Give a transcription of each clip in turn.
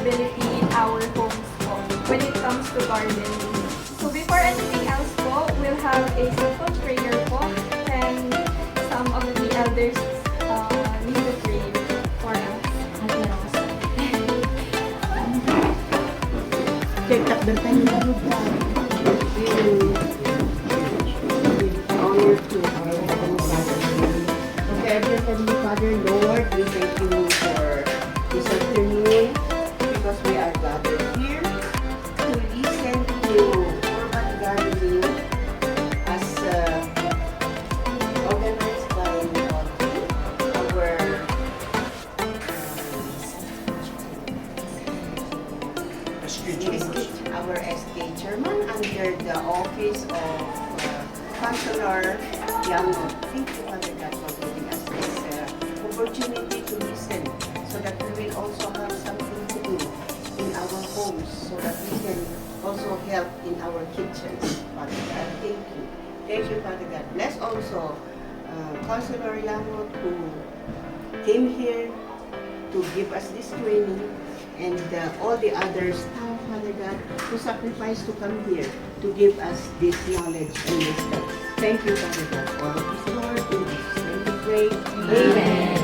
sustainability in our homes po when it comes to gardening. So before anything else po, we'll have a simple prayer po, and some of the elders need to pray for us. Check up the time na honor to our Heavenly Father. Okay, Heavenly Father, Lord, we thank you for this afternoon because we are gathered here to listen to urban gardening as organized by our SK chairman under the office of Councilor Yangot. Thank you, Father God, for giving us this opportunity to listen so that we will also have something to do in our homes so that we can also help in our kitchens, Father God. Thank you. Thank you, Father God. Bless also Councilor Yangot who came here to give us this training, and all the other staff, Father God, who sacrificed to come here to give us this knowledge and wisdom. Thank you, Father God. All of this, Lord, in Jesus' name we pray. Amen.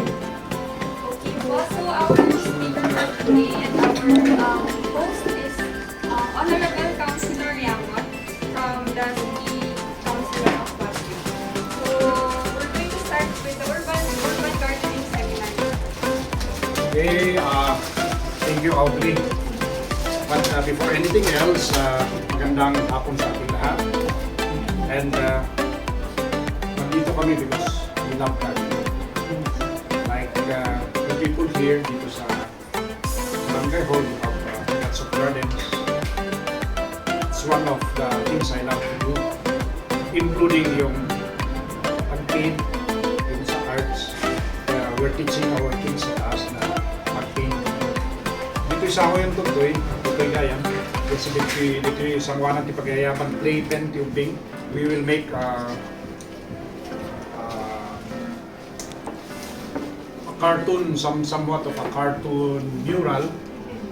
Okay po, so our speaker for today and our host is Honorable Councilor Yangot from the City Councilor of Pasig. So we're going to start with the urban gardening seminar. Okay, thank you, Audrey. But before anything else, magandang hapon sa ating lahat. And nandito kami because we love gardening. Like the people here dito sa Barangay Hall, we have lots of gardens. It's one of the things I love to do, including yung pag-paint, yung sa arts. We're teaching our kids sa taas na mag-paint. Dito isa ako yung tutoy gayan. Kasi dito yung sangwanan ti pagyayapan, clay pen, tubing. We will make a cartoon, somewhat of a cartoon mural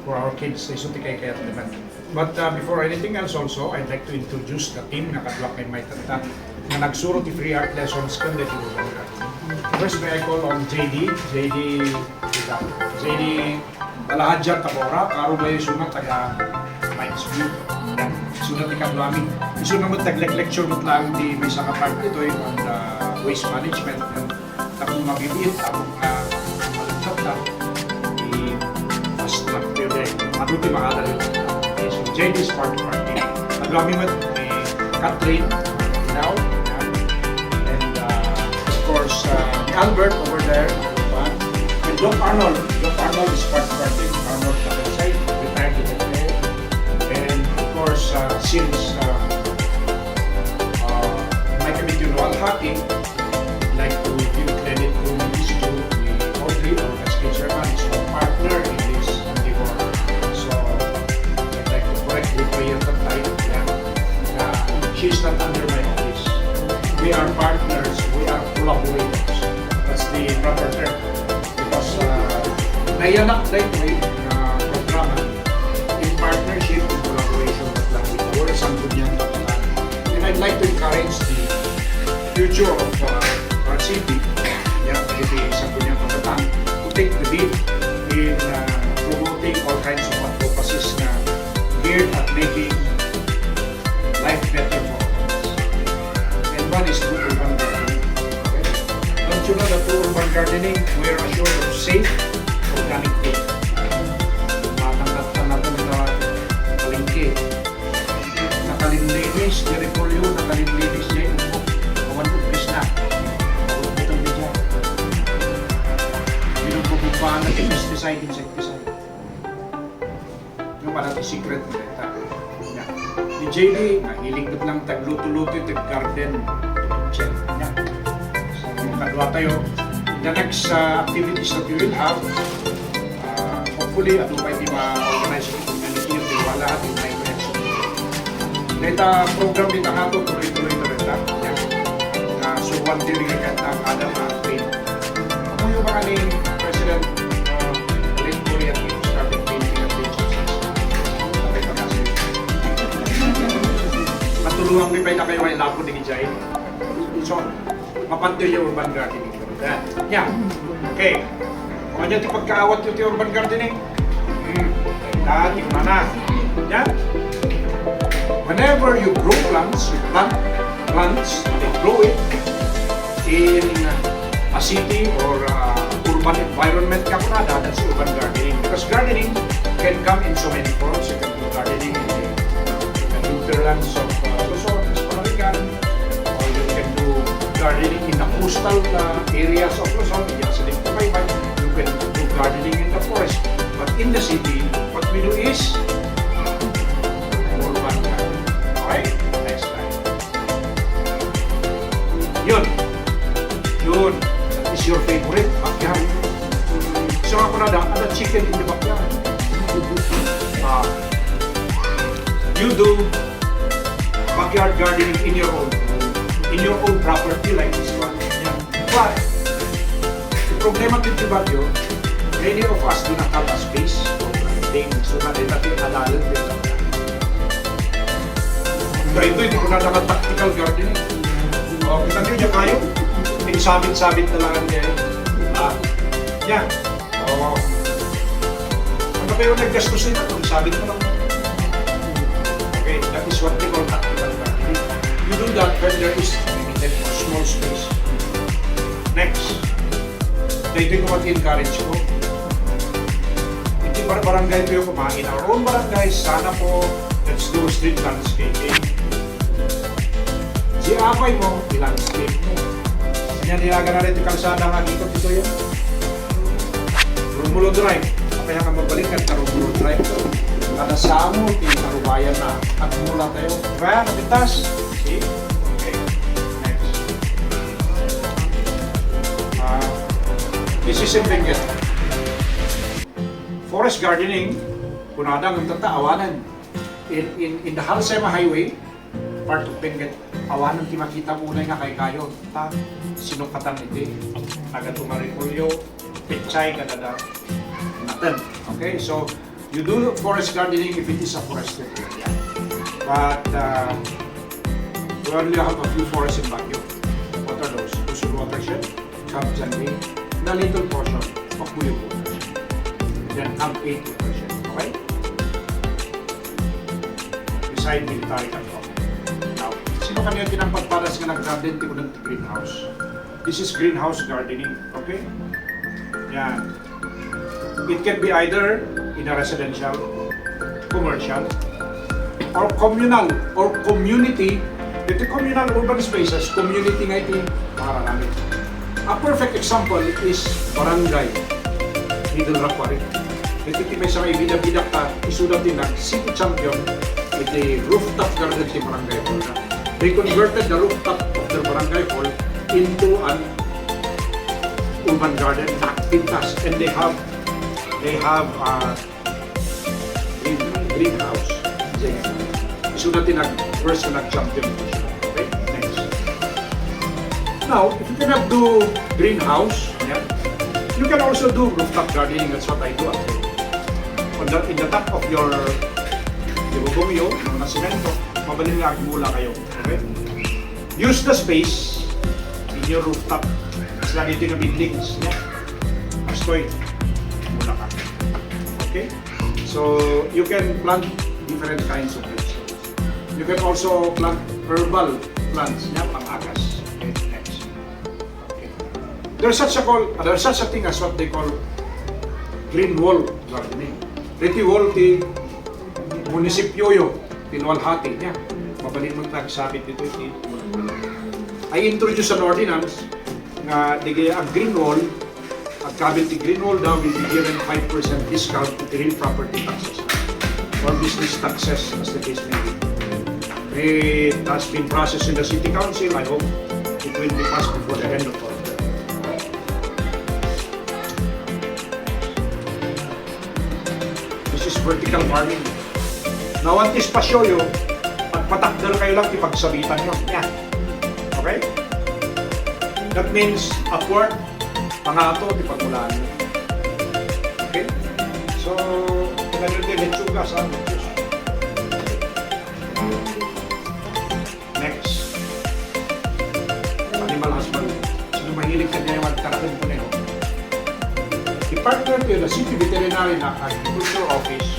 for our kids. Iso ti kay kaya naman. But before anything else also, I'd like to introduce the team na kadwa kay may tata na nagsuro ti free art lessons kan dito. First, may I call on JD, Talahadjan Tabora, karo ba yung sunat taga Mines View. Sunat ikang namin. Iso naman tag-lecture mo lang di may isang part dito on waste management. Tapos mabibit, tapos malagsak na. I-fast track direct. Maruti makadali. Okay, so JD is part of our team. Naglamin mo ni Catherine, now, and of course, Albert over there, and Doc Arnold. Doc Arnold is part of our team. Arnold Kapensay, retired engineer. And of course, since my committee on Al-Haki, I'd like to give credit to Ms. Audrey, our SK chairman, is our partner in this endeavor. So I'd like to correctly clear the title. She's not under my office. We are partners, we are collaborators. That's the proper term. Because nayanak na ito na programa in partnership and collaboration with our Sangguniang Kapitan. And I'd like to encourage the future of our city, the Sangguniang Kapitan, to take the lead in promoting all kinds of advocacies na geared at making life better for all of us. And one is through urban gardening. Okay? Don't you know that through urban gardening, we are assured of safe, organic food. Matangkat na natin na palengke. Nakalinlinis, di repolyo, nakalinlinis niya yung kawan po, na. Ito din dyan. Pinagpapupaan ng pesticide, insecticide. Yung parang secret nila. Ni JD, mahilig na lang tagluto-luto yung garden check niya. So, yung kadwa tayo, the next activities that we will have, hopefully, at upay di ma-organize yung community yung tiwala at yung may connection. Dito program dito nga ito, tuloy-tuloy na rin lang. So, one day rin agad ng Adam at Faith. Ako yung mga ni President Late Korea, started painting at pages. Tulungan ko pa na kayo ay lapo ni Gijay. So, mapanto yung urban gardening. Yeah. Okay. Kung ano yung pagkaawat yung urban gardening? Dati mana. Yeah. Whenever you grow plants, you plant plants, they grow it in a city or urban environment ka na, that's urban gardening. Because gardening can come in so many forms. You can do gardening in the hinterlands of Luzon, Espanolican, or you can do gardening in the coastal areas of Luzon, in the Tukaybay. You can do gardening in the forest. But in the city, what we do is urban gardening. Okay? Next slide. Yun. That is your favorite backyard. So ako na ada chicken in the backyard. You do backyard gardening in your own property like this one. Yeah. But the problema dito Baguio, many of us do not have a space for planting. So natin alalan din lang. Kaya ito, hindi ko na tactical gardening. O, kita nyo niya kayo. May sabit-sabit na lang niya. Yan. O, ano kayo nag-gastos nila? Kung sabit mo lang. Okay, that is what they call tactical gardening. You do that when there is limited small space. Next. Ito yung mag-encourage ko. Hindi barangay ko yung kumain. Our own barangay, sana po, let's do street landscaping. Si Apay mo, i-landscape mo. Kanya nilaga na rin yung kalsada nga dito yun. Rumulo Drive. Kaya ka mabalikan ka Rumulo Drive. Kada samo, tinarubayan na. At mula tayo. Kaya, napitas. See? Okay. Next. This is in Benguet. Forest gardening, kunadang ang tataawanan. In the Halsema Highway, part of Benguet, awanan ti makita muna nga kay kayo. Sinukatan iti, nagatumarikulyo, pechay, kadada, natin. Okay, so you do forest gardening if it is a forested area. But we only have a few forests in Baguio. What are those? Usul Watershed, Camp Janvi, the little portion of Buyog Watershed. And then Camp 8 Watershed. Okay? Beside military control. Now, sino kanina tinangpagparas nga nag-garden ti unang greenhouse? This is greenhouse gardening. Okay? Yan. It can be either in a residential, commercial, or communal, or community. Ito communal urban spaces, community nga ito para namin. A perfect example is barangay, Middle Rock Quarry. Ito may sa may bidak-bidak ka, isulat din na city champion with the rooftop garden sa barangay hall. They converted the rooftop of the barangay hall into an urban garden activitas, and they have a greenhouse. Isulat din na first na champion. Okay, next. Now, if you cannot do greenhouse, yeah, you can also do rooftop gardening. That's what I do. In the top of your bubong yun, ng nasimento, mabalin nga mula kayo. Okay? Use the space in your rooftop. Sila dito yung buildings. Yeah? Astoy, mula ka. Okay? So, you can plant different kinds of vegetables. You can also plant herbal plants, yeah, pang-agas. Okay, next. Okay. There's such a thing as what they call green wall gardening. Riti wall ti munisipyo yo, tinualhati niya. Mabalin mo nagsabit dito iti. I introduce an ordinance nga digay ang green wall, at kabit ti green wall daw will be given 5% discount to the real property taxes or business taxes as the case may be. It has been processed in the City Council. I hope it will be passed before the end of October. This is vertical farming. Now, ang tispasyo yun, pagpatakdal kayo lang, ipagsabitan nyo. Yan. Okay? That means upward, pangato, ipagmulaan nyo. Okay? So, ganyan din, lechuga sa partner to the City Veterinary na Agriculture Office,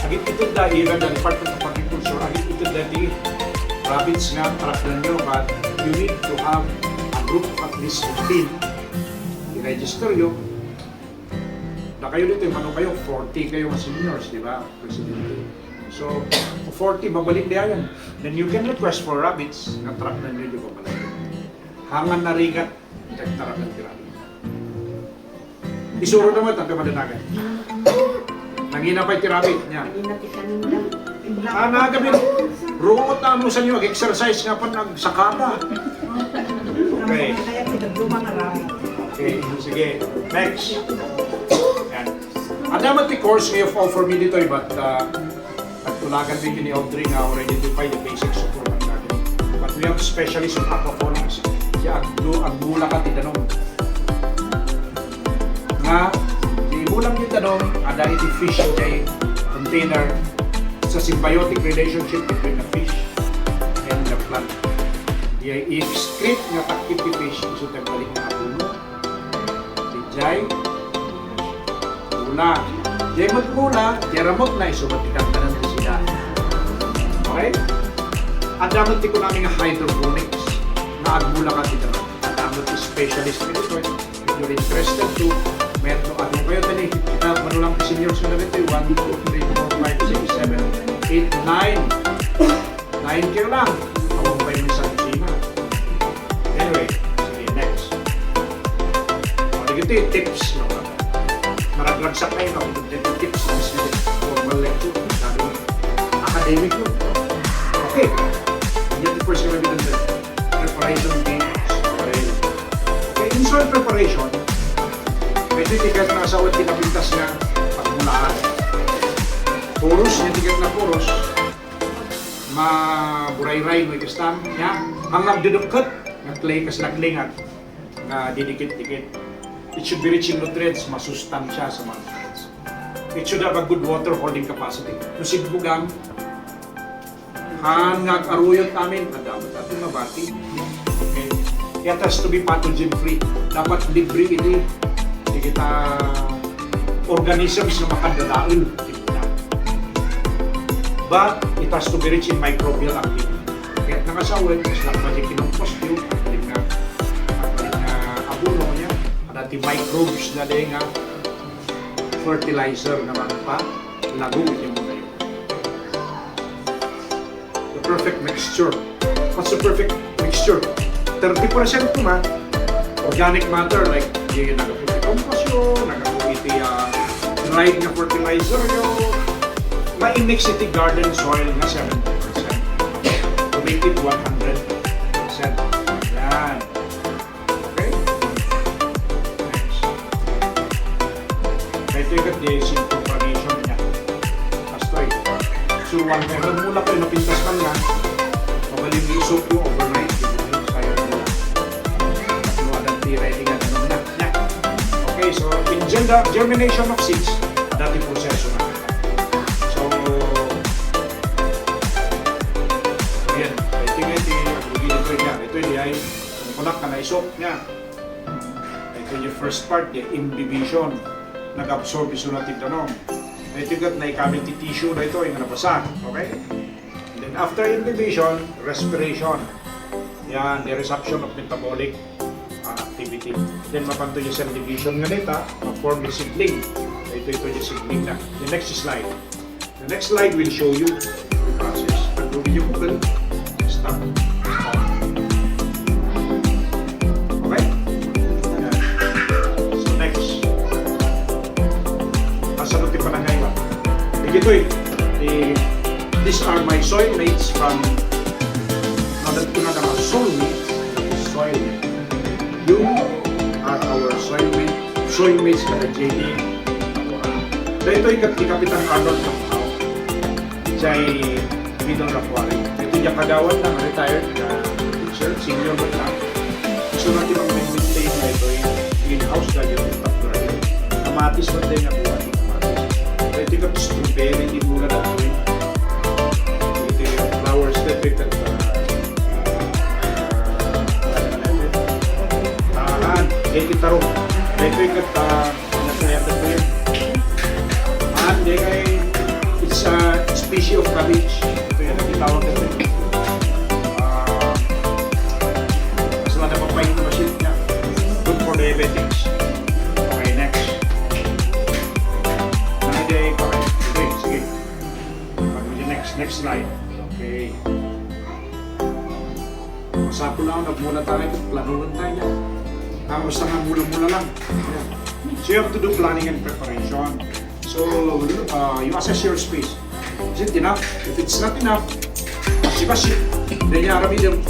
agit ito da ira the Department of Agriculture, agit ito da di rabbits nga tarakdan nyo, but you need to have a group of at least 15. I-register nyo. Na kayo dito, yung ano kayo, 40 kayo mga seniors, di ba? Presidente. So, 40, babalik niya yan. Then you can request for rabbits na tarakdan nyo yung babalik. Hangan na rigat, tarakdan tirabi. Isuro naman, tabi madanagan. Nanginapay tirabi niya. Nagabi, ruot na mo sa inyo, exercise nga pa nagsakada. Okay. Okay, sige. Next. Yan. Ang dapat the course may offer me dito, but nagtulagan din yun ni Audrey nga already identify the basic support ng natin. But we have specialists on aquaponics. Siya, ang mula ka tinanong. Nga, di mulang yung tanong, ada iti fish kay container sa symbiotic relationship between the fish and the plant. I-excrete nga takip ti fish, so tagbalik na puno. Dijay, mula. Jemot mula, jaramot na isumatikan ka ng sila. Okay? At dapat ti ko namin nga hydroponics na agmula ka dito. At dapat ti specialist nito. If you're interested to, meron ano kayo tani, kita manulang seniors na rin 1, 2, 3, 4, 5, 6, 7, 8, 9. 9 kayo lang. Awang pa yung isang kusina. Anyway, sige, next. Ito yung tips. No? Maraglag-sak kayo na kung ito tips. Formal lecture. Sabi mo, academic yun. Okay. Yan the first gonna be the preparation games. Okay, in soil preparation, medyo tigas na asawat kinapintas nga pagmulaan. Poros, yung tigas na poros, maburay-ray mo ikastam niya. Ang nagdudukot, nag-clay kas naglingat, na didikit-dikit. It should be rich in nutrients, masustansya sa mga nutrients. It should have a good water holding capacity. Kung sigbugang, nag-aruyot namin, dapat natin mabati. Okay. It has to be pathogen-free. Dapat libre ini. Hindi kita organisms na makadadaul. But it has to be rich in microbial activity. Kaya nakasawin, mas lang ba kinumpos yun, pagpalit na abuno niya, at the microbes na din nga fertilizer naman pa, lago yung mga yun. The perfect mixture. What's the perfect mixture? 30% naman, organic matter, like yung nagaputi compost yun, nagaputi dried na fertilizer yun, ma-mix iti garden soil na 70% to make it 100%. Yan. Okay? Next. Ito yung basic preparation niya. Astoy. So, one meron mula kayo napintas man nga, mabaling isok yung overnight. Sayang nila. Tatlo adan ready nga naman na. Okay, so in germination of seeds, dating proseso na. Ito ay kunak ka na isok niya. Ito yung first part, yung imbibition. Nag-absorb yung natin tanong. Ito yung na-ikamit yung tissue na ito, yung nabasa. Okay? And then after imbibition, respiration. Yan, the resumption of metabolic activity. Then mapanto yung cell division nga nita, ma-form yung seedling. Ito yung seedling na. The next slide. The next slide will show you the process. Pag-gawin yung Google, stop. These are my soil mates from nadat ko na mga soulmates, soil mate. You are our soil mates na JD. Dito yung Kapitan Arnold Kampao. Siya ay Bidong Rapuari. Ito yung kagawan ng retired teacher, senior man lang. So natin ang maintain na ito yung greenhouse na yun, yung tatlo na yun. Kamatis na din ang buwan ng kamatis. Ito yung strawberry, hindi mula na ito yun. Ito yung flowers that we can ito yung tarong. Ito yung nasayatan ko yun. species of cabbage. Ito yan, itawag nito. Mas lang napapahing na machine niya. Good for diabetics. Okay, next. Naiday pa kayo. Okay, sige. Next slide. Okay. Masapo lang, nagmula tayo. Planunan tayo yan. Basta nga mula-mula lang. So you have to do planning and preparation. So you assess your space. Is it enough? If it's not enough, basi-basi. Then you arami yung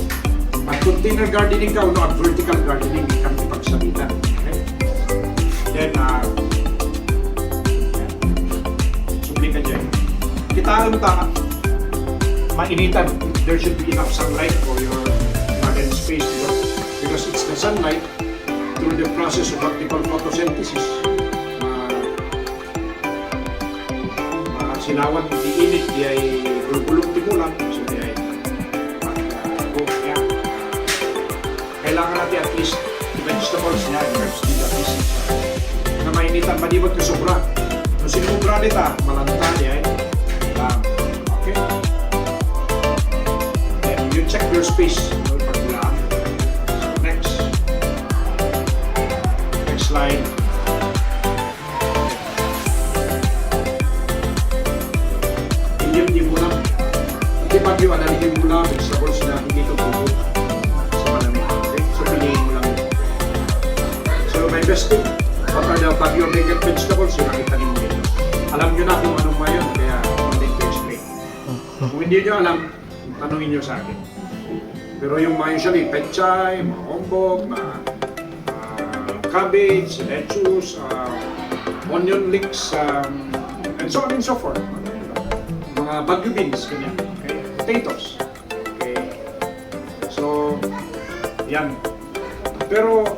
mag-container gardening ka o no, vertical gardening, ikan ipagsalita. Okay? Then, subli ka dyan. Kita mo ta, mainitan. There should be enough sunlight for your garden space because it's the sunlight through the process of what we call photosynthesis. Silawan di init di ay bulbulong timulan so di ay kailangan natin at least vegetables niya herbs di at least na mainitan malibot ka sobra kung sinubra nita malanta di ay okay then you check your space pagbulaan. So next slide. Hindi muna. Hindi pag yung analigin muna, vegetables na hindi ito pupo sa malamig. Okay? So, piliin mo lang. So, my best tip, what are the bagyo vegan vegetables, yung nakita mo dito. Alam nyo na kung anong mayon, kaya hindi ko explain. Kung hindi nyo alam, tanungin nyo sa akin. Pero yung mga usually, pechay, mga ombog, mga cabbage, lettuce, onion leeks, and so on and so forth. Mga bagyo beans, ganyan. Okay? Potatoes. Okay. So, yan. Pero,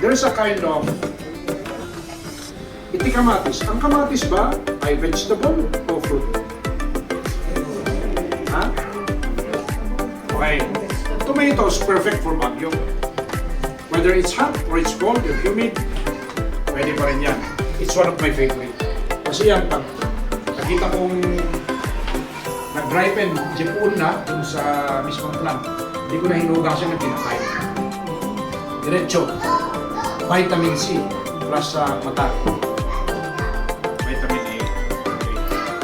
there's a kind of iti kamatis. Ang kamatis ba ay vegetable o fruit? Ha? Okay. Tomatoes, perfect for bagyo. Whether it's hot or it's cold or humid, pwede pa rin yan. It's one of my favorite. Kasi yan, pag nakita kong nag-ripen, jipun na dun sa mismong plant, hindi ko na hinugasan ng kinakain. Diretso, vitamin C plus mata. Vitamin A. Okay.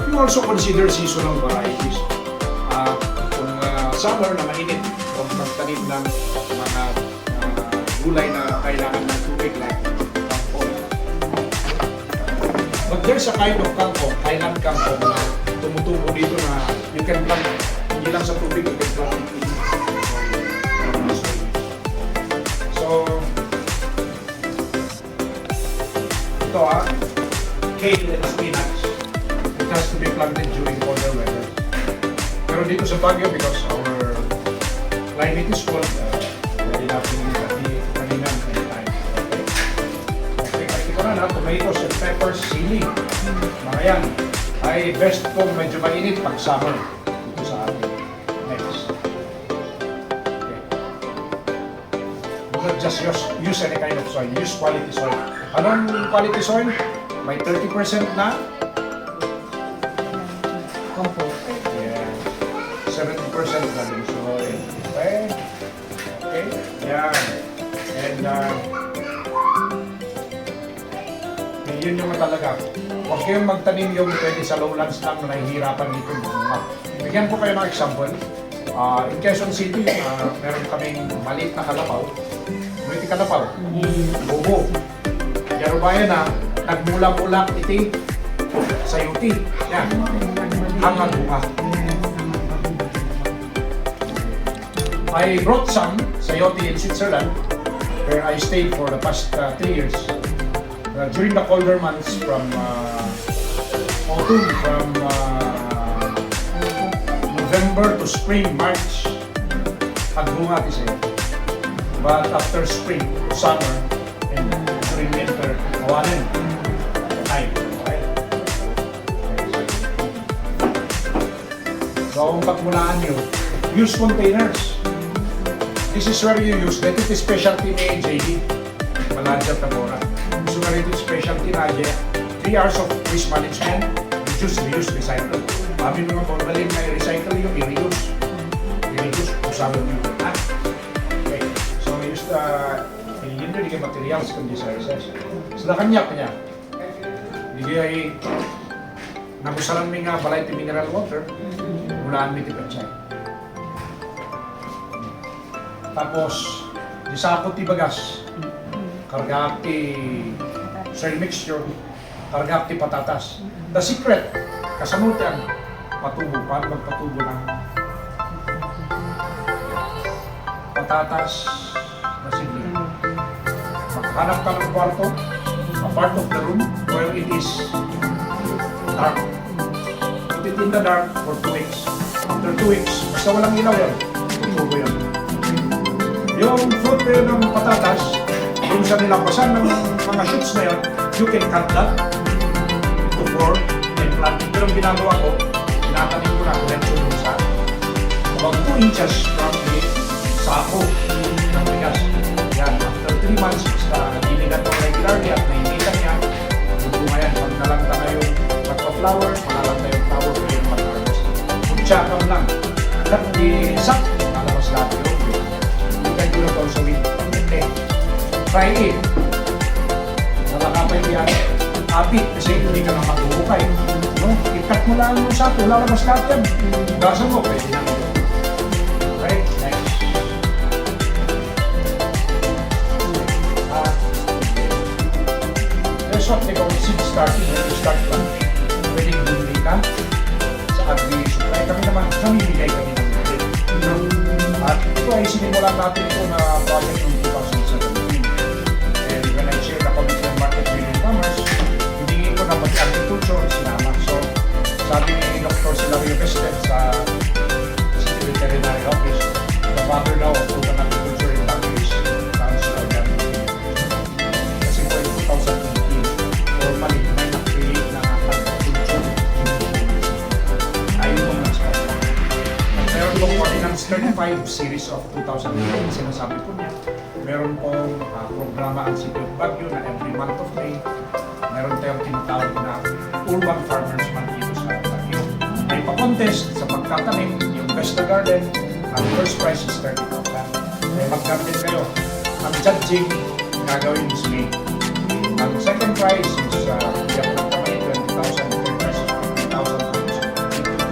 You also consider seasonal varieties. Kung summer na mainit, kung magtanim ng mga gulay na kailangan ng tubig like kangkong. But there's a kind of kangkong, Thailand kangkong na tumutubo dito na you can plant, hindi lang sa tubig, you can plant it in soil. So, ito kale and spinach. It has to be planted during colder weather. Pero dito sa Baguio, because our climate is cold, pwede natin kanilang anytime. Okay, ito na tomatoes and peppers, sili. Mga yan ay best kung medyo mainit pag summer dito sa atin. Next. Okay. Do not just use any kind of soil. Use quality soil. Anong quality soil? May 30% na compost. Yeah. 70% garden soil. Okay. Okay. Yan. And yun yung talaga. Huwag kayong magtanim yung pwede sa lowlands lang na nahihirapan dito. Bigyan ko kayo ng example. In Quezon City, meron kaming maliit na kalapaw. Maliit na kalapaw. Bubo. Pero bayan na, nagmula-mula iti sa UT. Yan. Hanggang buka. I brought some sa UT in Switzerland where I stayed for the past 3 years. During the colder months from autumn, from November to spring, March, pagbunga kasi. But after spring, summer, and during winter, kawanin. Time. Okay? So, kung pagmulaan nyo, use containers. This is where you use, that is specialty ni JD. Maladyat na mora. So, na rin specialty na 3 hours of waste management, reduce, reuse, recycle. Kami mga magaling na i-recycle yung i-reuse. I-reuse, usapan nyo. Okay. So, use the engineering materials kundi sa research. Sa kanya. Hindi ay nagusalan may nga balay ti mineral water, mulaan may ti pechay. Tapos, disapot ti bagas, karga ti soil mixture, karga ti patatas. The secret, kasamot yan, patubo, paano magpatubo ng patatas na sigli. Maghanap ka ng kwarto, a part of the room where it is dark. Put it in the dark for 2 weeks. After 2 weeks, basta walang ilaw yan, tumubo yan. Yung fruit ng patatas, yung sa nilampasan ng mga shoots na yun, you can cut that to 4 and plant. Pero ang ginagawa ko, tinatanim ko na connection dun sa about 2 inches from the sako ng bigas. Yan, after 3 months, basta naginigan ko regularly at nainita niya, bunga yan. Pag nalanta na yung flower, malalanta yung flower ko yung mag-harvest. Magtsakam lang. At di-sak, lalabas lahat yung you can do it also with try it. Nalakapay yan. Apit, kasi hindi ka na matuhukay. No? I-cut mo lang yung sako, lalabas lahat yan. Gasa mo, pwede lang ito. Right? Next. There's what they call seed starting when you start planting. Pwedeng bumili ka sa agri-supply. Kami naman, namimigay kami ng bumili. At ito ay sinimulan natin ito na project noong 2017. And when I share the committee on market training farmers, hindi ko na pati agriculture sinama. So, sabi ni Dr. Silario Vested sa City Veterinary Office, the father daw of Food and Agriculture in Baguio is Council Organic. Kasi po in 2018, formally may na-create na agriculture. Ayun po na sa meron pong Ordinance 35 series of 2008, sinasabi po niya. Meron pong programa ang City of Baguio na every month of May. Meron tayong tinatawag na Urban Farmers Month dito sa Baguio. May pa-contest sa pagtatanim, yung Vesta Garden, ang first prize is 30,000. May mag-garden kayo. Ang judging, gagawin is May. Ang second prize is bigyan ko lang kamay, 20,000. Third prize is 50,000.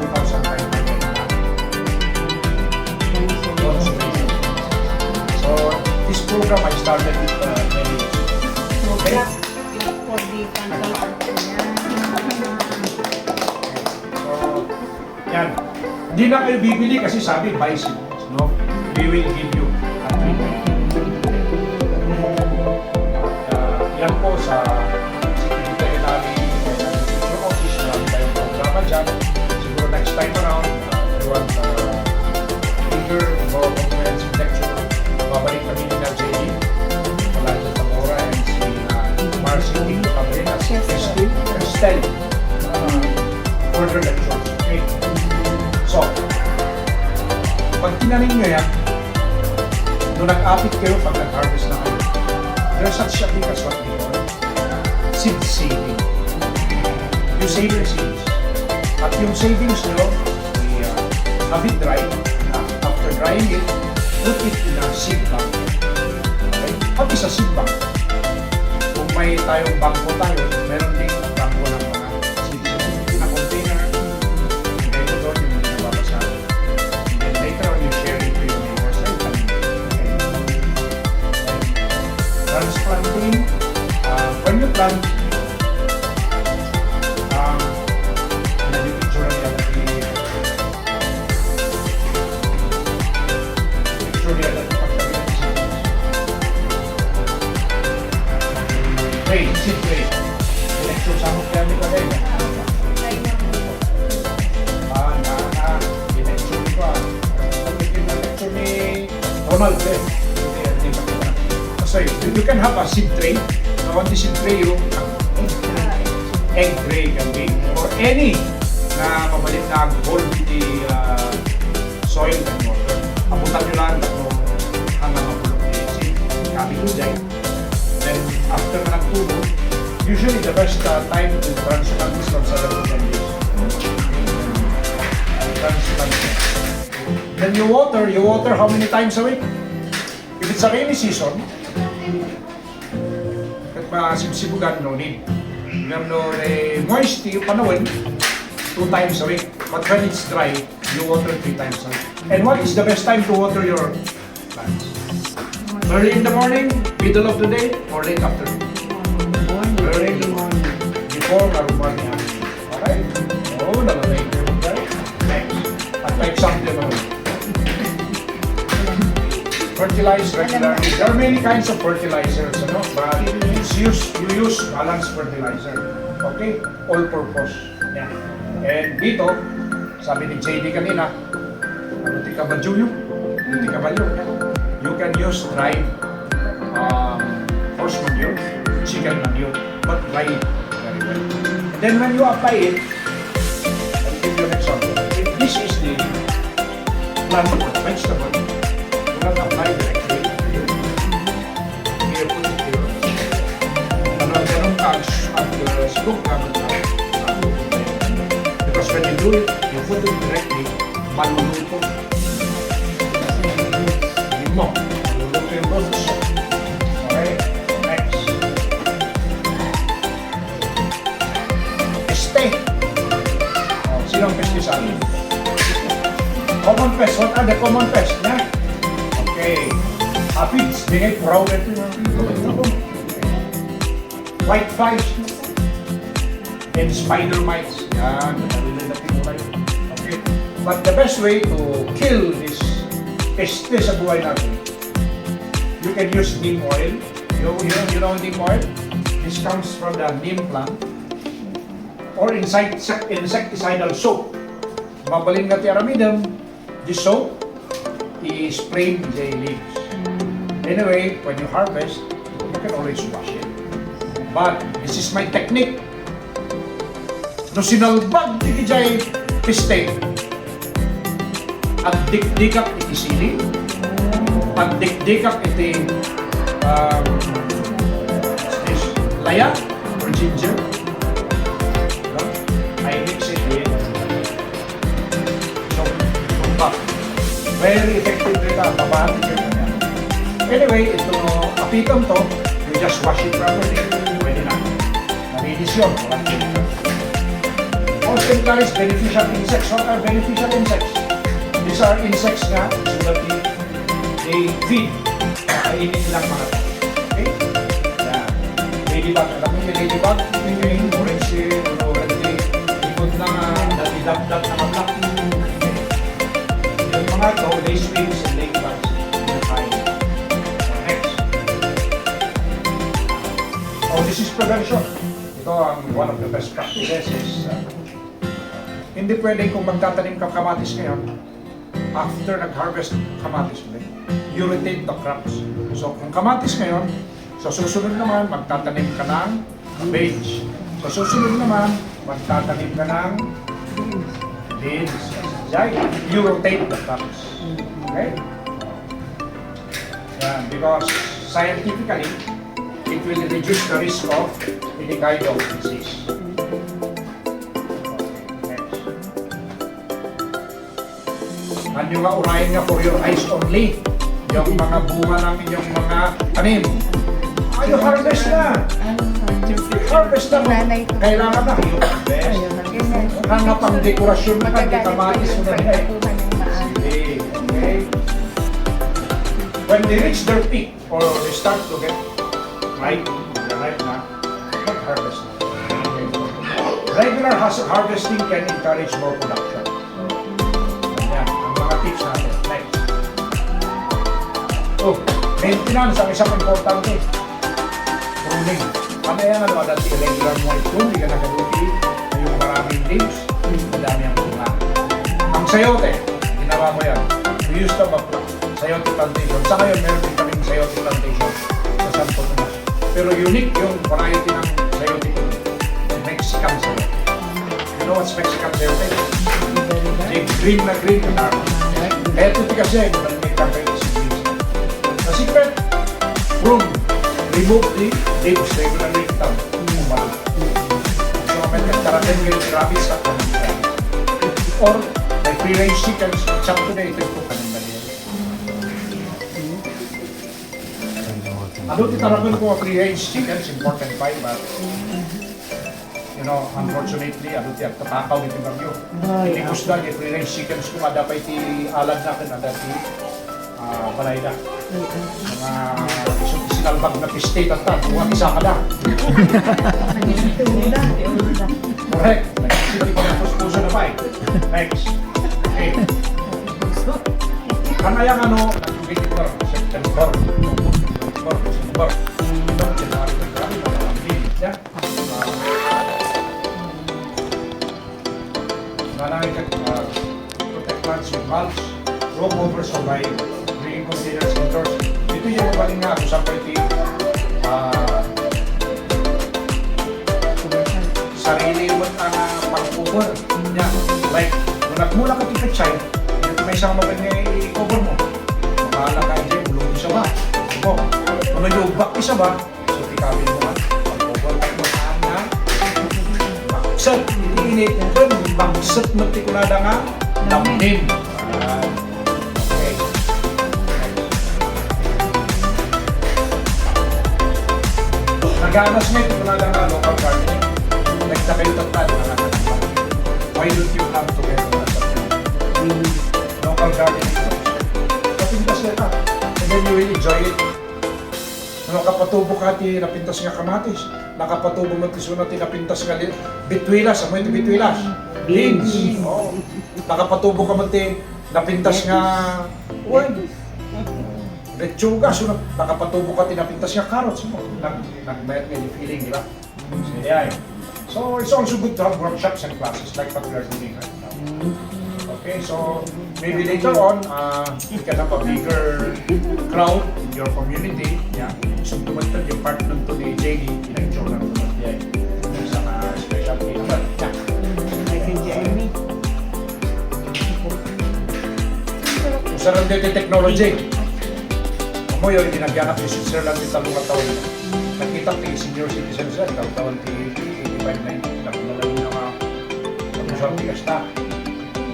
2,500 na. So, this program I started with many years. Okay? Ito po di consultant niya. So, yan. Hindi na kayo bibili kasi sabi, buy seeds, no? We will give you a treatment. Yan po sa City Veterinary Agriculture Office, marami tayong programa dyan. Siguro next time around, we want bigger, more comprehensive lecture. Babalik kami ni JD, Rolando Zamora, and si Marcy Tito Cabrera, si Estel, further lectures. Okay? So, pag tinanim nyo yan, nung nag-apit kayo pag nag-harvest na kayo, there's such a thing as what we call seed saving. You save your seeds. At yung savings nyo, we have it dry. After drying it, put it in a seed bank. Okay? What is a seed bank? Kung may tayong bangko tayo, meron ding bangko ng mga seeds. Na container, ilagay ko doon yung hindi nababasa. And then later on, you share it to your neighbors. Okay? Transplanting, when you plant, picture niya natin pagkabilang tray, seed tray. Elektro sa mga kaya nito rin. Elektro nito elektro ni Ronald Red. So you can have a seed tray. Now on the seed tray, yung egg tray can be, or any na mabalit na hold the soil and water. Abutan nyo lang kung hanggang mapulog the seed. Kami ko dyan. Then after na nagtubo, usually the best time to transplant is from 7 to 10 days. Then you water how many times a week? If it's a rainy season, at masibsibugan, no need. No, moisty, yung panahon, 2 times a week. But when it's dry, you water 3 times a week. And what is the best time to water your plants? Early in the morning, middle of the day, or late afternoon? Early in the morning. Before morning. Alright? Oh, nalalay ko. Next. At like something naman. Fertilize regularly. There are many kinds of fertilizers, but you use balanced fertilizer. Okay? All purpose. Yeah. And dito, sabi ni JD kanina, you can use dry horse manure, chicken manure, but dry it very well. Then when you apply it, I'll give you an example. If this is the plant or vegetable, do not apply directly. Here, put it here. Ganun ka, slope ka, because when you do it, you put it directly, maluluto. Hindi mo, maluluto yung roots. Okay, next. Peste. Sinong pesticide? Common pests. What are the common pests? Yeah? Okay. Aphids. Bingay puraw ito. White flies. And spider mites. Yan. Okay. But the best way to kill this peste sa buhay natin, you can use neem oil. You know neem oil? This comes from the neem plant. Or insecticidal soap. Mabaling na tiaramidam, this soap is sprayed in the leaves. Anyway, when you harvest, you can always wash it. But this is my technique. No sinalbag di jay piste. At dikdikak iti sili. At dikdikak iti laya or ginger. I mix it with soap. Very effective rin ang pabahagi ko niya. Anyway, ito apitom to, you just wash it properly. Pwede na. Nalinis yun. Also, guys, beneficial insects. What are beneficial insects? These are insects nga, so that they feed. Kainin lang mga to. Okay? Ladybug. Alam mo yung ladybug? Yung orange, likod na nadidap-dap na mablak. Yung mga to, they swings and ladybugs in the fire. Next. Oh, this is prevention. Ito ang one of the best practices is hindi pwede kung magtatanim ka kamatis ngayon, after nag-harvest kamatis ulit, you rotate the crops. So kung kamatis ngayon, sa susunod naman, magtatanim ka ng beans. Sa susunod naman, magtatanim ka ng beans. You rotate the crops. Okay? Yeah, because scientifically, it will reduce the risk of any kind of disease. Ano nga urayan nga for your eyes only, yung mga bunga ng inyong mga tanim. Ay, harvest na! Harvest na! Kailangan na yung harvest. Hanga pang dekorasyon na kan, di kamatis na rin. Okay. When they reach their peak, or they start to get ripe na, mag-harvest na. Regular harvesting can encourage more production. Tips natin. Next. Oh, maintenance ang isang importante. Pruning. Pamaya nga naman dati regular mo ito, hindi ka nagaluti, yung maraming leaves, madami ang bunga. Ang sayote, ginawa mo yan. We used to have a sayote plantation. Sa ngayon, meron din kaming sayote plantation sa Santo Tomas. Pero unique yung variety ng sayote ko. Mexican sayote. You know what's Mexican sayote? Green na green na taro. Kaya ito kasi, may kampay sa English. The secret, prune, remove the leaves regularly down. So, may karating yung rabbits at rabbits. Or, by free-range chickens, sakto na ito yung kanang bali. Ano titaragon ko free-range chickens, important pa, but you know, unfortunately, ano tiyak tatakaw nito bagyo. Ay, Hindi ko sila yung free-range chickens ko, ada pa iti alad natin, ada ti balay na. Mga sinalbag na piste at buwan isa ka na. Correct. Hindi pa na puso na pa eh. Next. Okay. Kanayang ano, September. Ito, January, February, yeah. Manangin ka, protect plants with mulch, rope over survive, bringing containers indoors. Ito yung mabaling nga kung saan pwede sarili mo ang pag-cover. Yeah. Like, kung nagmula ka tika-chay, ito may isang mabaling i-cover mo. Mahala ka dyan, bulong isa ba? O, kung nag-ubak isa ba, so tikabin mo nga, pag-cover ka mo na maksat, init ito, maksat magtikulada nga, damnin. Okay. Nag-anas nga itikulada nga local gardening. Nagtakay tatad na nakanang. Why don't you come together as a team? Local gardening. Kapintas na ka. And then you will enjoy it. Nakapatubo ka ti napintas nga kamatis. Nakapatubo mo ti sunod ti napintas nga bitwilas. Amoy ti bitwilas. Beans. Oh. Nakapatubo ka mo ti napintas nga lechuga. So, nakapatubo ka ti napintas nga carrots mo. Nag-mayat nga yung feeling, di ba? So, yeah. So, it's also good to have workshops and classes like what we are doing right now. Okay, so maybe later on, you can have a bigger crowd in your community. Yeah, so tumagtag yung part nun to ni JD, in-enjoy lang ito. Yeah, isang specialty naman. Yeah. Kung saan ang technology, mo yun, dinagyanap yung Switzerland yung talong taon. Nakita ko yung senior citizens yan, taon 85-90, nakulala yung mga pag-usang tigas na.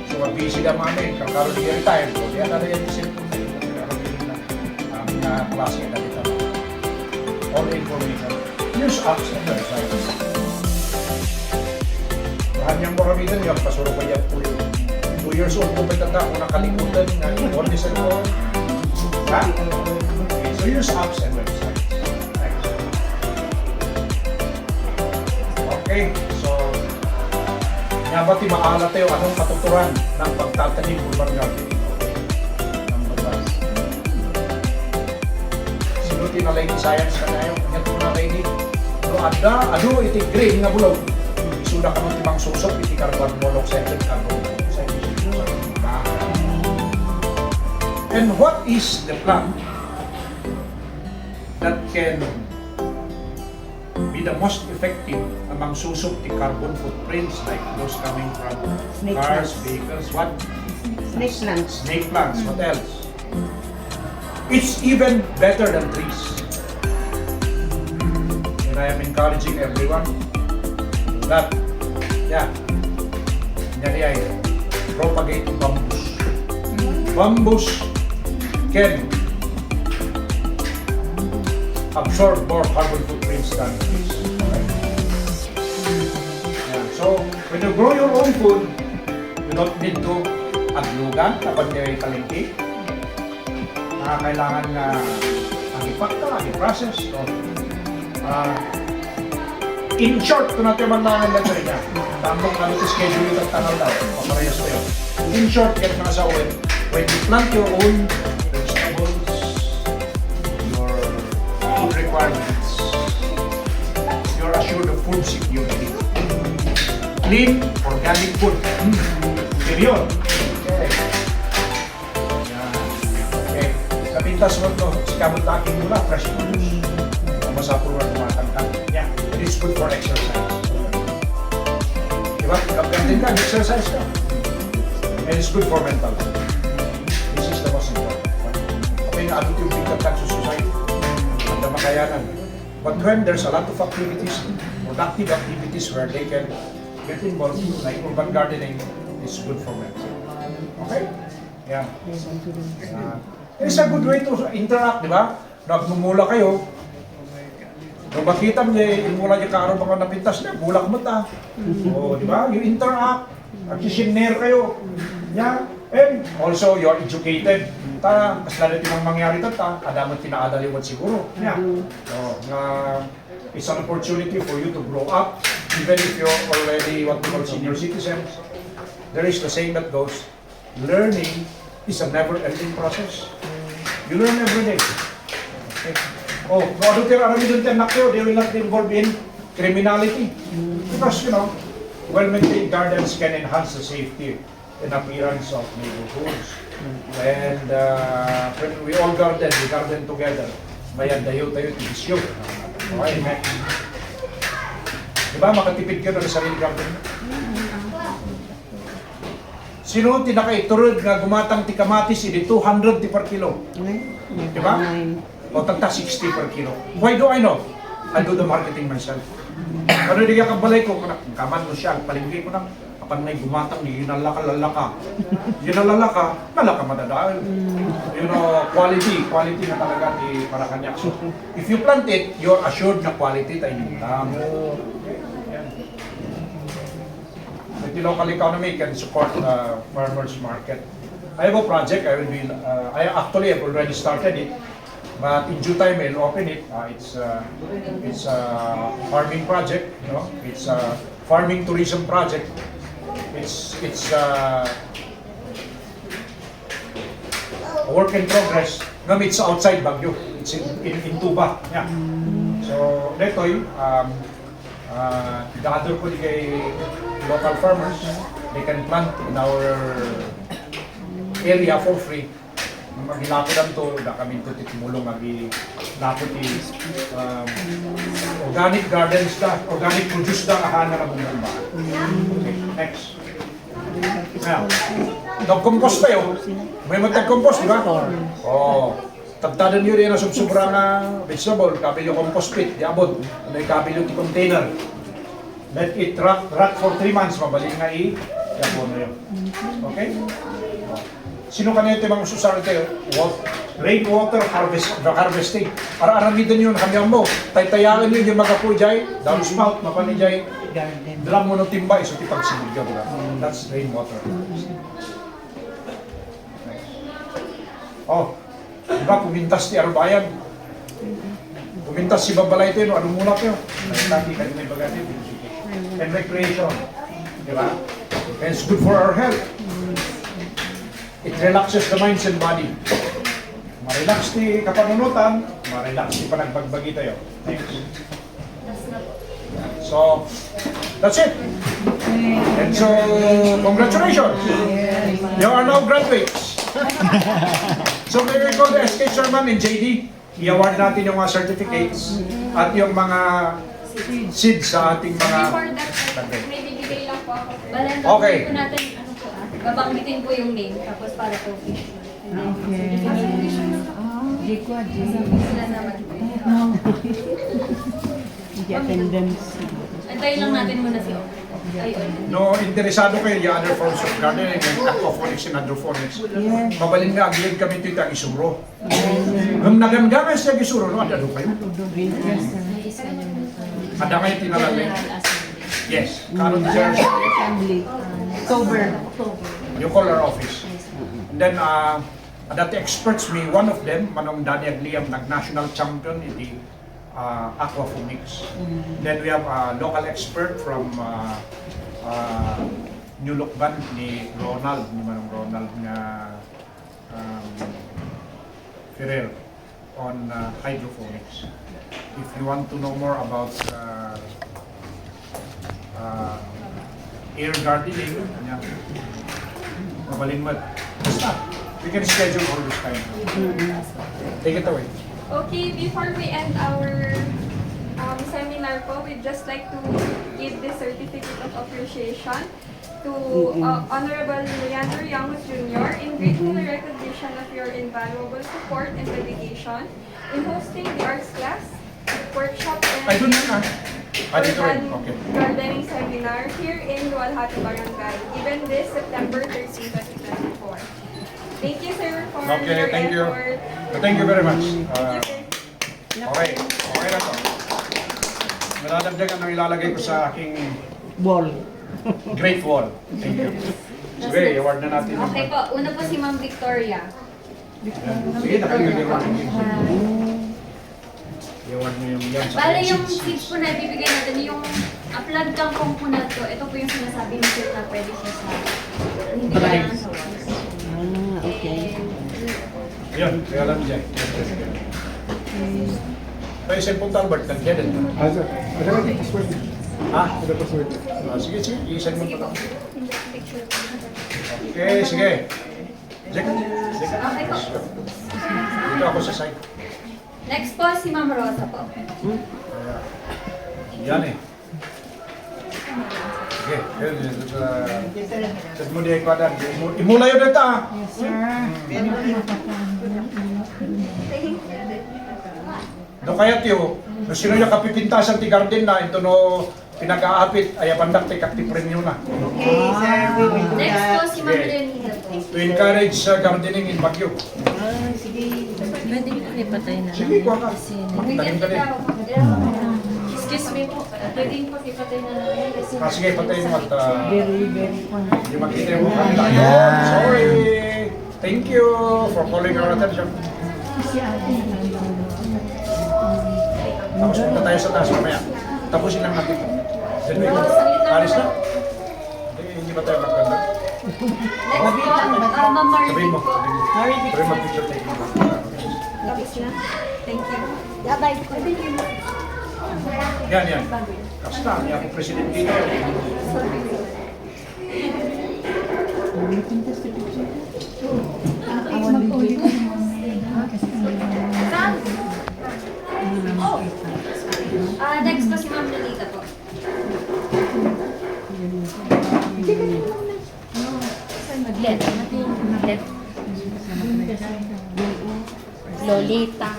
So, busy na mami, kakaroon niya retire ko. Kaya na yan yung cellphone na ang klase na dito. All information. Use apps and websites. Mahanyang mo kami dun yung pasuro ko yan po yun. 2 years old ko may tanda ko nakalimutan na all the cellphone. Ha? Okay, so use apps and websites. Next. Okay, so nga ba timaala tayo anong katuturan ng pagtatanim urban gardening? Number 1. Sinuti na lady science ka na yun. Ngayon na lady. Ado iti green nga bulog. Isuda ka ng timang susok, iti carbon monoxide at carbon monoxide. And what is the plant that can be the most effective among susok the carbon footprints like those coming from Snake cars, plants. vehicles, what? Snake plants. Snake plants, what else? It's even better than trees. And I am encouraging everyone that, yeah, propagate bamboos. Bamboos can absorb more carbon footprints than trees. Okay? Yeah. So, when you grow your own food, you don't need to aglugan kapag may palengke. Kailangan na ang ipakta, ang i-process. So, in short, kung natin magmangan lang rin niya, tamang ano to schedule yung tangal daw, paparehas tayo. In short, get mga sa when you plant your own vegetables, your food requirements, you're assured of food security. Clean, organic food. Period. Okay. Okay. Kapintas mo ito, sikamot na aking mula, fresh produce. Masapuro at tumatangkang. Yeah, but it's good for exercise. Diba? Kapgantin ka, exercise ka. And it's good for mental health. This is the most important part. Okay, naabot yung biglang sa society. Ang makayanan. But when there's a lot of activities, productive activities where they can get involved, like urban gardening, is good for mental health. Okay? Yan. It's a good way to interact, di ba? Nagmumula kayo. Kung makita niya, mula niya karoon mga napintas niya, bulak mo ta. O, di ba? You interact. Nagsisinare kayo. Yeah. And also, you're educated. Ta, mas lalo tinang mangyari ta, kadamot tinaadaliwan siguro. Yeah. So, it's an opportunity for you to grow up, even if you're already what we call senior citizens. There is the saying that goes, learning is a never-ending process. You learn every day. Okay. Oh, no, ano tira arami dun tiyanak kayo, they will not be involved in criminality. Because, you know, well-maintained gardens can enhance the safety and appearance of neighborhoods. And when we all garden, we garden together. Bayan dayo tayo, tibisyo. Okay, next. Diba, makatipid ka na sa sarili garden? Sino tinakaiturod nga gumatang ti kamatis idi 200 ti per kilo? Diba? O tagta 60 per kilo. Why do I know? I do the marketing myself. Ano di ka kabalay ko, kaman mo siya, palinggi ko nang kapan may gumatang ni lalaka. Lalaka madadaan. You know, quality na talaga di para kanya. So, if you plant it, you're assured na quality tayo yung lang. The local economy can support farmers market. I have a project. I actually have already started it, but in due time I'll open it. It's a farming project. You know, it's a farming tourism project. It's a work in progress. No, it's outside Baguio. It's in Tuba. Yeah. So detoy gather ko di kay local farmers. They can plant in our area for free. Magilakodan to, na kami to titimulong lapot organic gardens da, organic produce da ahana na mong ba. Okay, next. Now, nag-compost tayo. May magtag-compost, di ba? Oh, tagtadan nyo rin na subsobrang vegetable, kabilyo compost pit, diabod, may kabilyo ti container. Let it rot for 3 months, mabalik nga diabod na yun. Okay? Sino kanina ito mga susar ito? Rainwater harvesting. Para aramidan yun, hanggang mo. Taytayagan yun yung mga pujay, downspout, mapanijay, dalam mo ng timbay, so tipagsimig ka. That's rainwater harvesting. Oh, diba, pumintas ti Arbayan. Pumintas si Babalay ito, anong muna kayo? Nagtati kayo may bagay ito. And recreation. Diba? And it's good for our health. It relaxes the minds and body. Ma-relax ti kapanunutan, ma-relax ti panagbagbagi tayo. Thanks. So, that's it. And so, congratulations. You are now graduates. So, may we go to SK Sherman and JD. I-award natin yung mga certificates at yung mga seeds sa ating mga... Before that, may bibigay lang po ako. Okay. Po natin, babanggitin po yung name, tapos para po. Sila naman. Attendance. Antayin lang natin muna si Oka. Ayun. No, interesado kayo yung other forms of gardening, yung aquaponics and hydroponics. Mabalin nga, agilid kami ito yung isuro. Nung nagamgaman siya isuro, no, ada doon kayo? Ada kayo tinalalay? Yes. Karon di siya Assembly. October. you call our office. And then, that experts me, one of them, Manong Danny Agliam, nag-national champion in aquaponics. Then we have a local expert from New Lukban, ni Ronald, ni Manong Ronald nga Ferrer on hydroponics. If you want to know more about air gardening, yeah. Mabalin mo. Basta, we can schedule all this time. Take it away. Okay, before we end our seminar po, we'd just like to give this certificate of appreciation to Honorable Leandro Yamos Jr. in grateful recognition of your invaluable support and dedication in hosting the arts class, workshop, Ay, dun and na. Dito rin. Okay. gardening seminar here in Lualhati Barangay, given this September 13, 2024. Okay, your thank you. effort. Thank you very much. Okay, okay na to. Maladagdagan ang ilalagay ko sa aking Wall. Great Wall. Thank you. Sige, award na natin. yung- Okay po, una po si Ma'am Victoria. Sige, nakagagawin ko. I-award mo yung yan sa Bale, aking yung seats. seats po na ibibigay natin, yung upload kangkong po na to, ito po yung sinasabi ni Sir na pwede siya sa hindi Price. kailangan sa walls. Ah, okay. Ayun, kaya lang dyan. Tayo sa Punta Albert, nandiyan din. Ah, sir. Ada lagi password. Ha? Ada password. Sige, sige. I-send mo Sige pa po. lang. Picture po. Okay, sige. Check. Okay po. Dito ako sa site. Next po si Ma'am Rosa po. Yan eh. Sige, set mo di Ecuador. Imula yun dito ah. Yes, sir. Do kaya tiyo, no sino yung kapipintasan ti garden na ito no pinag-aapit ay pandak ti kakti premium na. Okay, sir, we will do Next po that. si Ma'am Leonida po. To encourage gardening in Baguio. Ah, sige. Pwede ko ipatay na Sige, kuha ka. Bigyan Dali-dali. kita. Excuse me po, pwede ko ipatay na lang kasi Sige, patayin mo at Very, very fun. hindi makita yung mukha nila. Ayun, sorry. Thank you for calling our attention. Tapos punta tayo sa taas mamaya. Tapusin lang natin. Then wait. Alis na? Hindi ba tayo magkanda? Next po, Ma'am Sabihin Marvick mo. po. Sabihin mo picture taking. Tapos na. Thank you. Yabay ko. Yan, yan. Kasta, niya ako president dito. Next po si Ma'am Lolita po. Let. Let. Lolita.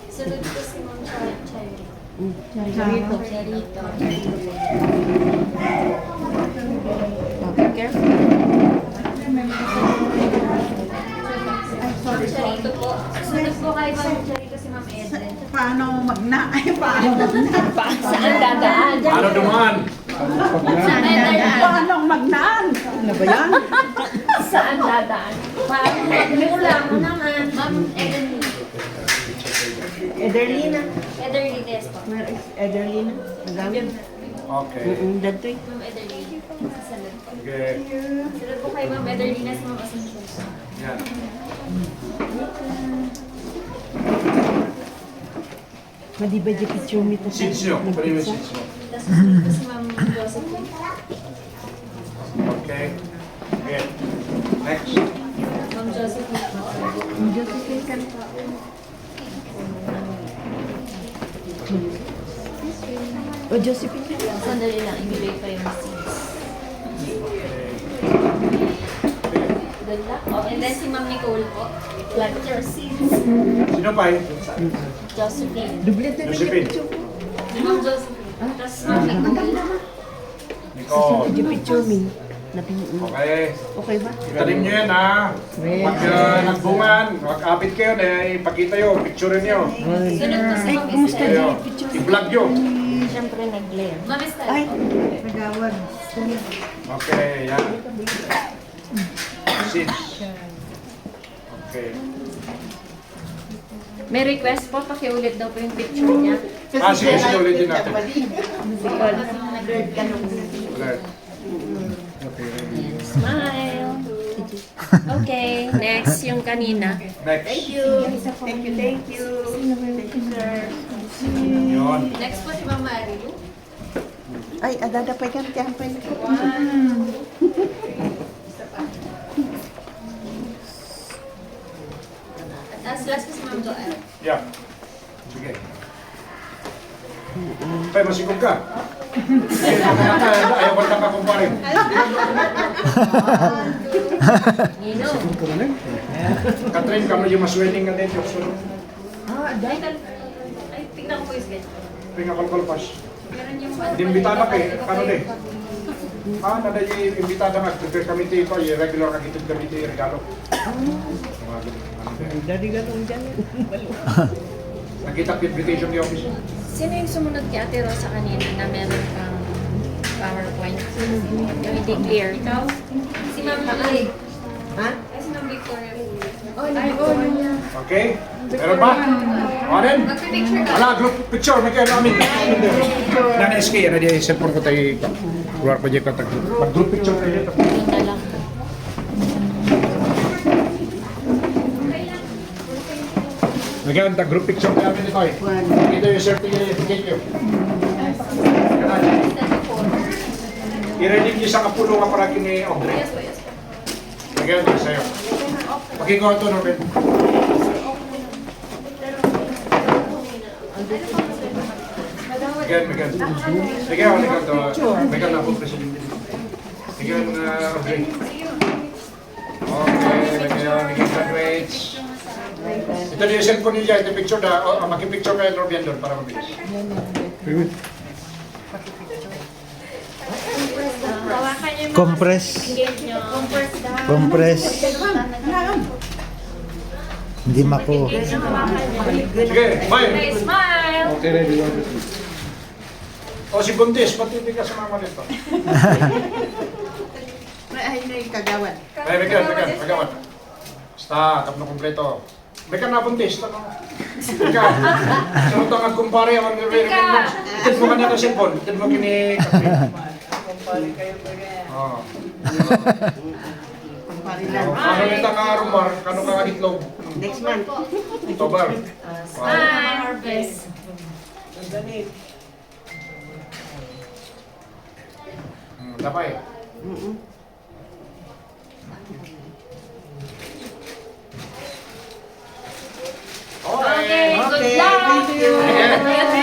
Sunod po si Ma'am Cherry. Charito. Charito. Be careful. Ma'am Charito po. Sunod po kay Ma'am Charito si Ma'am Eden. Paano magna? Ay, paano magna? Saan dadaan? Ano dumaan? Ma'am Eden. Paano magnaan? Ano ba yan? Saan dadaan? Parang magmula mo naman. Ma'am Eden. Ederlina. Ederlides po. Where is Ederlina? Madami. Okay. Datoy. Ma'am Ederlina. Sunod po. Okay. Sunod po kay Ma'am Ederlina si Ma'am Asuncion. Yan. Madiba di picture mi to. Sitio. Pwede mo sitio. Tapos sunod po si Ma'am Josephine. Okay. Okay. Next. Ma'am Josephine po. Josephine kan pa. O Josephine kan. Sandali lang, ibigay pa yung seeds. Good luck. And then si Ma'am Nicole po. Plant your seeds. Sino pa eh? Josephine. Dublete na Josephine. picture. Ma'am Josephine. Tapos Ma'am Nicole. Nicole. Di picture mi. Napin. Okay. Okay ba? Italim nyo yan ha. Pag nagbungan, magkapit kayo na ipakita nyo, picture nyo. Sunod po si Ay, Ma'am kumusta Esther. Kayo. I-vlog nyo. Siyempre nag-glare. Ma'am Esther Ay, po. nagawad. Okay, yan. Seats. Okay. May request po, pakiulit daw po yung picture niya. Sige, sige, ulitin natin. Alert. Okay, ready. Smile. Okay, next yung kanina. Next. Thank you. Thank you, thank you. Thank you, sir. Yun. Next po si Ma'am Marilu. Ay, adada pa yan. Tiyan pa yan. Tapos last po si Ma'am Joel. Yeah. Sige. Tay, masigog ka. Ayaw ko lang kakumpare. Nino. Katrin, kamo yung masweating ka din. Ay, tignan ko po yung schedule. Pinga kalkalpas. Meron yung Dimbitanak eh. Paano din? Nada yung imbitada nga, prepare committee ko, yung regular kagitid committee, regalo. Mga ganun. Dari ganun dyan. Nakita ko invitation yung office. Sino yung sumunod kay Ate Rosa kanina na meron kang PowerPoint? Yung hindi clear. Ikaw? Si Ma'am Lee. Ha? Ay, si Ma'am Victoria. Okay? Meron ba? Anin? Magpipicture ka. Wala, group picture, may kaya namin. Nana SK, yan na di cellphone ko tayo. Luar pa dyan ka mag-group picture tayo dito. Yun na lang. Nagyan, group picture tayo namin ito. Ito yung certificate nyo. I-ready nyo sa kapulo nga para kini Audrey. Nagyan ito sa'yo. Pakikuha ito, Norben. Again. Again na po, President. Again, Audrey. Okay, graduates. Ito yung cellphone niya, ito picture na, makipicture kayo Norbian doon para mabilis. Hawakan niyo yung mga Compress. engage niyo. Compress. Hindi mako. Engage niyo, hawakan niyo. Sige, Mike. Okay, smile! Okay, ready, 1, 2, 3. O si Buntis, pati hindi ka sumama nito. Ay, na yung kagawan. Ay, magawan. Basta, tapos na kompleto. May ka na Buntis. Ika, sunod ang kumpare, ang nire-recommend mo. Itid mo kanya ng cellphone, itid mo kini Catherine. Oo. Kumpari lang. Ano nita ka rumar, kano ka itlog? Next month. October. Smile! Harvest! Tapay. Okay, good Okay, luck! thank you. Sige.